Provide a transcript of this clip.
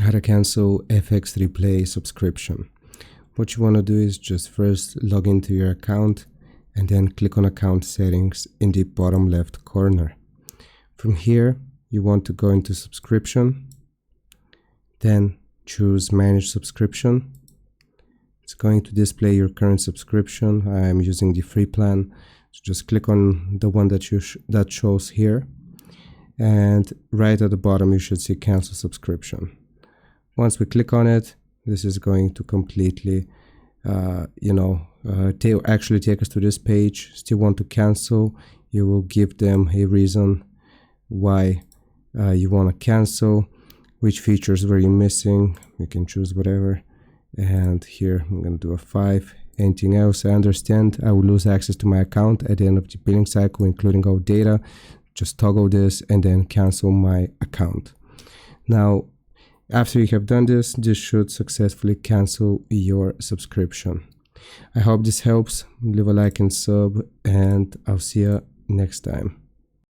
how to cancel FX Replay subscription. What you want to do is just first log into your account and then click on account settings in the bottom left corner. From here, you want to go into subscription, then choose manage subscription. It's going to display your current subscription. I am using the free plan, so just click on the one that shows here, and right at the bottom you should see cancel subscription. Once we click on it, this is going to completely actually take us to this page. Still want to cancel, you will give them a reason why you want to cancel, which features were you missing. You can choose whatever, and here I'm going to do a 5. Anything else? I understand I will lose access to my account at the end of the billing cycle, including all data. Just toggle this and then cancel my account. Now, after you have done this, this should successfully cancel your subscription. I hope this helps. Leave a like and sub, and I'll see you next time.